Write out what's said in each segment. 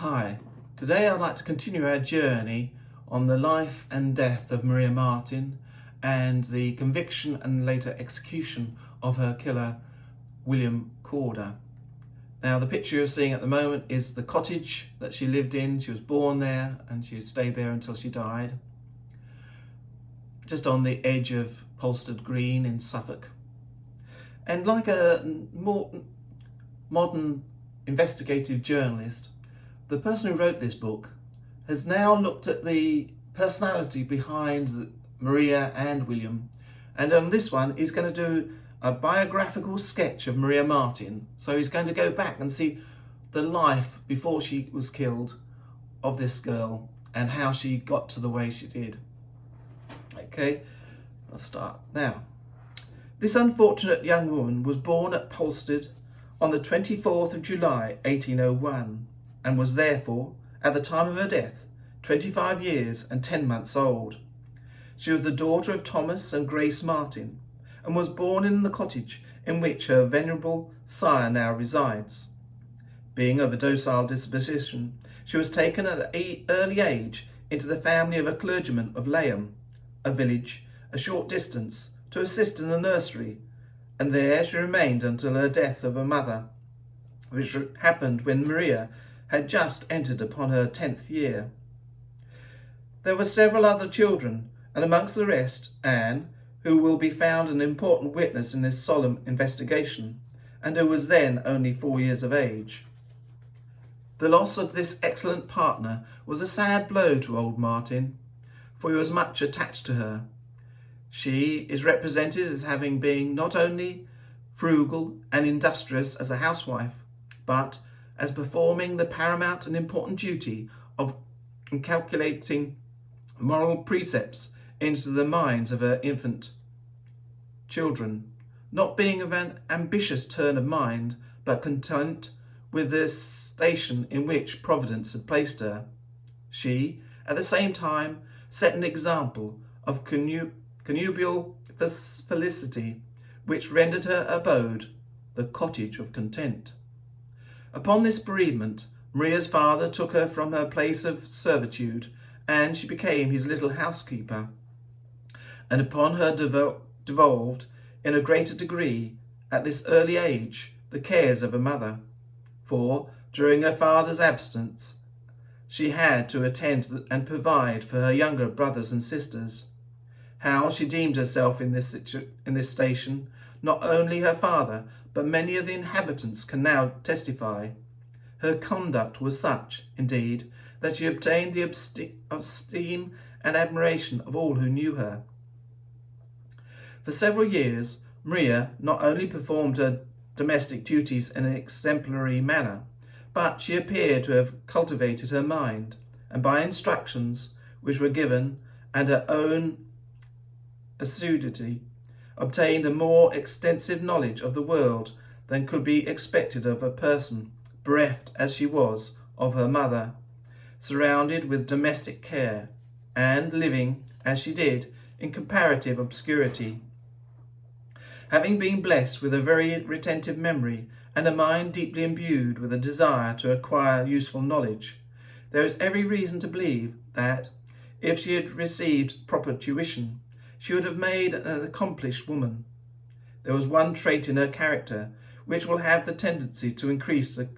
Hi, today I'd like to continue our journey on the life and death of Maria Marten and the conviction and later execution of her killer, William Corder. Now, the picture you're seeing at the moment is the cottage that she lived in. She was born there and she stayed there until she died, just on the edge of Polstead Green in Suffolk. And like a more modern investigative journalist, the person who wrote this book has now looked at the personality behind Maria and William, and on this one he's going to do a biographical sketch of Maria Marten. So he's going to go back and see the life before she was killed of this girl and how she got to the way she did. Okay, I'll start now. This unfortunate young woman was born at Polstead on the 24th of July 1801 and was therefore, at the time of her death, 25 years and 10 months old. She was the daughter of Thomas and Grace Marten and was born in the cottage in which her venerable sire now resides. Being of a docile disposition, she was taken at an early age into the family of a clergyman of Layham, a village a short distance, to assist in the nursery, and there she remained until her death of her mother, which happened when Maria had just entered upon her 10th year. There were several other children, and amongst the rest Anne, who will be found an important witness in this solemn investigation, and who was then only 4 years of age. The loss of this excellent partner was a sad blow to old Marten, for he was much attached to her. She is represented as having been not only frugal and industrious as a housewife, but as performing the paramount and important duty of inculcating moral precepts into the minds of her infant children, not being of an ambitious turn of mind, but content with the station in which Providence had placed her. She, at the same time, set an example of connubial felicity, which rendered her abode the cottage of content. Upon this bereavement, Maria's father took her from her place of servitude, and she became his little housekeeper. And upon her devolved, in a greater degree, at this early age, the cares of a mother. For, during her father's absence, she had to attend and provide for her younger brothers and sisters. How she deemed herself in this station, not only her father, but many of the inhabitants can now testify. Her conduct was such, indeed, that she obtained the esteem and admiration of all who knew her. For several years, Maria not only performed her domestic duties in an exemplary manner, but she appeared to have cultivated her mind, and by instructions which were given and her own assiduity, obtained a more extensive knowledge of the world than could be expected of a person, bereft as she was of her mother, surrounded with domestic care, and living, as she did, in comparative obscurity. Having been blessed with a very retentive memory and a mind deeply imbued with a desire to acquire useful knowledge, there is every reason to believe that, if she had received proper tuition, she would have made an accomplished woman. There was one trait in her character which will have the tendency to increase the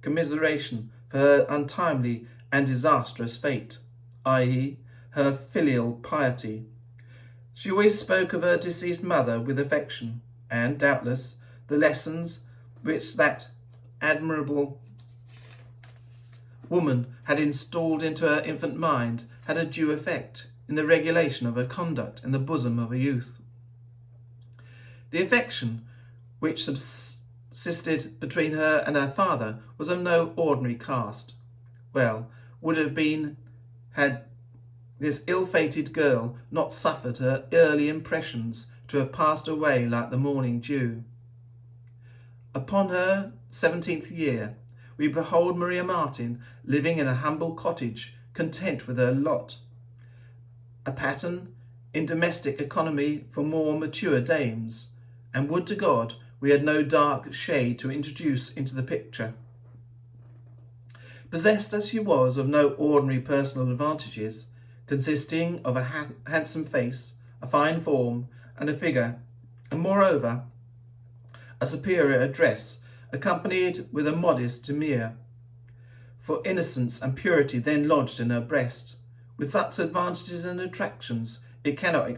commiseration for her untimely and disastrous fate, i.e., her filial piety. She always spoke of her deceased mother with affection, and doubtless the lessons which that admirable woman had installed into her infant mind had a due effect in the regulation of her conduct in the bosom of her youth. The affection which subsisted between her and her father was of no ordinary cast. Well, would have been had this ill-fated girl not suffered her early impressions to have passed away like the morning dew. Upon her 17th year, we behold Maria Marten living in a humble cottage, content with her lot, a pattern in domestic economy for more mature dames, and would to God we had no dark shade to introduce into the picture. Possessed as she was of no ordinary personal advantages, consisting of a handsome face, a fine form, and a figure, and moreover a superior address, accompanied with a modest demeanour. For innocence and purity then lodged in her breast, with such advantages and attractions, it cannot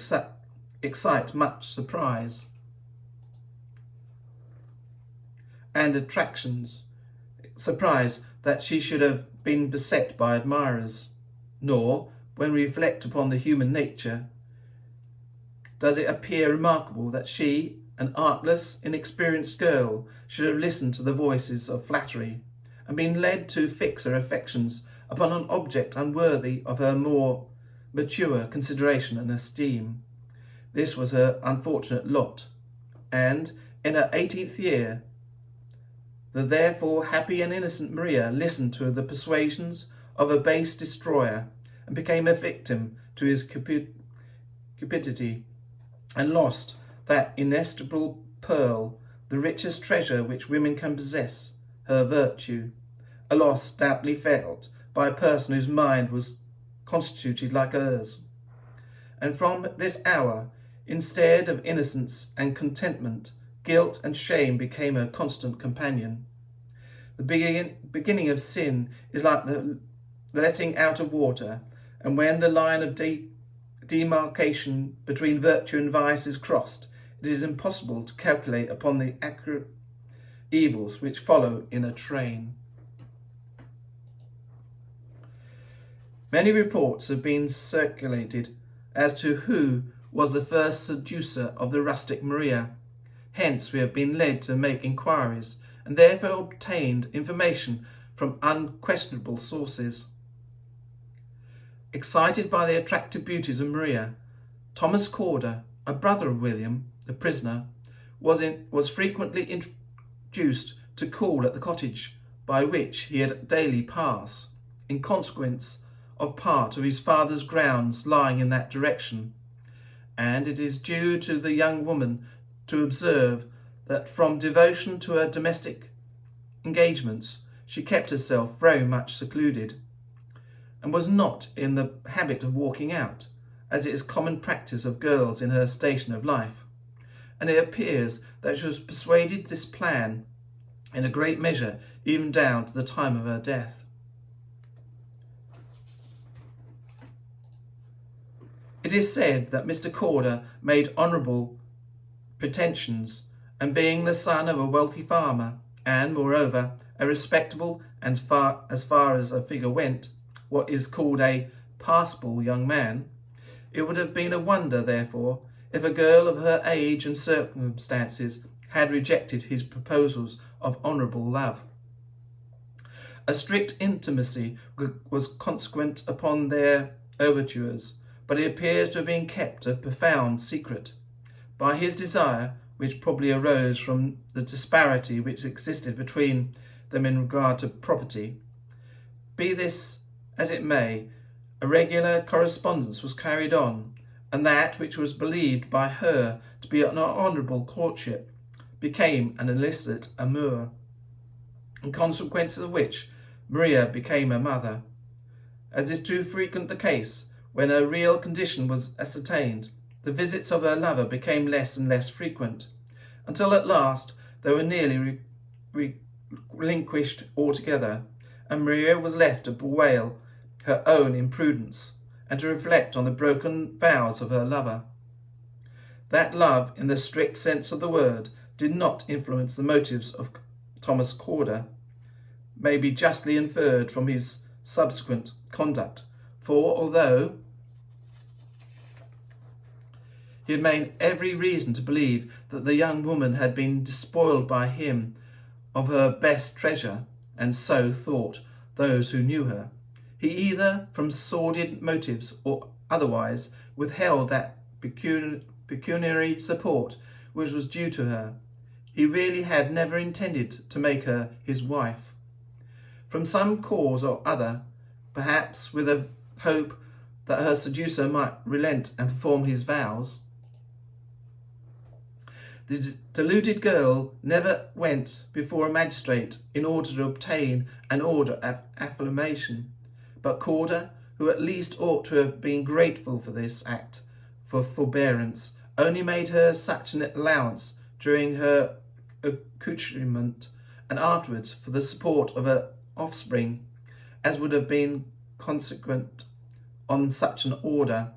excite much surprise. Surprise that she should have been beset by admirers. Nor, when we reflect upon the human nature, does it appear remarkable that she, an artless, inexperienced girl, should have listened to the voices of flattery, and been led to fix her affections upon an object unworthy of her more mature consideration and esteem. This was her unfortunate lot, and in her 18th year, the therefore happy and innocent Maria listened to the persuasions of a base destroyer, and became a victim to his cupidity, and lost that inestimable pearl, the richest treasure which women can possess, her virtue, a loss doubly felt by a person whose mind was constituted like hers. And from this hour, instead of innocence and contentment, guilt and shame became her constant companion. The beginning of sin is like the letting out of water, and when the line of demarcation between virtue and vice is crossed, it is impossible to calculate upon the accurate evils which follow in a train. Many reports have been circulated as to who was the first seducer of the rustic Maria. Hence we have been led to make inquiries, and therefore obtained information from unquestionable sources. Excited by the attractive beauties of Maria, Thomas Corder, a brother of William, the prisoner, was frequently introduced to call at the cottage by which he had daily pass, in consequence of part of his father's grounds lying in that direction, and it is due to the young woman to observe that from devotion to her domestic engagements she kept herself very much secluded, and was not in the habit of walking out, as it is common practice of girls in her station of life, and it appears that she was persuaded this plan in a great measure even down to the time of her death. It is said that Mr. Corder made honourable pretensions, and being the son of a wealthy farmer, and, moreover, a respectable and, as far as a figure went, what is called a passable young man, it would have been a wonder, therefore, if a girl of her age and circumstances had rejected his proposals of honourable love. A strict intimacy was consequent upon their overtures, but it appears to have been kept a profound secret by his desire, which probably arose from the disparity which existed between them in regard to property. Be this as it may, a regular correspondence was carried on, and that which was believed by her to be an honourable courtship became an illicit amour, in consequence of which Maria became a mother. As is too frequent the case, when her real condition was ascertained, the visits of her lover became less and less frequent, until at last they were nearly relinquished altogether, and Maria was left to bewail her own imprudence, and to reflect on the broken vows of her lover. That love, in the strict sense of the word, did not influence the motives of Thomas Corder may be justly inferred from his subsequent conduct, for although he had made every reason to believe that the young woman had been despoiled by him of her best treasure, and so thought those who knew her, he either from sordid motives or otherwise withheld that pecuniary support which was due to her. He really had never intended to make her his wife. From some cause or other, perhaps with a hope that her seducer might relent and perform his vows, the deluded girl never went before a magistrate in order to obtain an order of affirmation, but Corder, who at least ought to have been grateful for this act for forbearance, only made her such an allowance during her accouchement and afterwards for the support of her offspring as would have been consequent on such an order.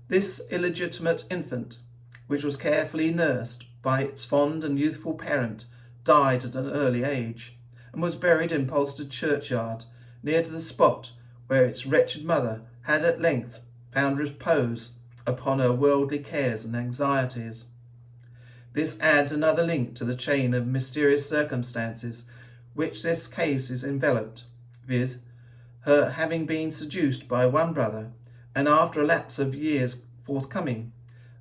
This illegitimate infant, which was carefully nursed by its fond and youthful parent, died at an early age, and was buried in Polstead churchyard, near to the spot where its wretched mother had at length found repose upon her worldly cares and anxieties. This adds another link to the chain of mysterious circumstances which this case is enveloped, viz., her having been seduced by one brother, and after a lapse of years forthcoming,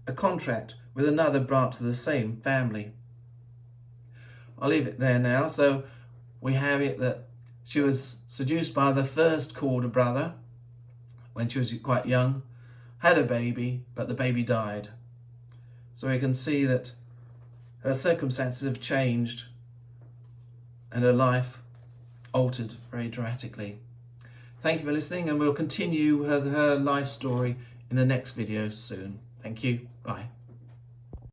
a contract with another branch of the same family. I'll leave it there now. So we have it that she was seduced by the first Corder brother when she was quite young, had a baby, but the baby died. So we can see that her circumstances have changed and her life altered very dramatically. Thank you for listening, and we'll continue her life story in the next video soon. Thank you. Bye.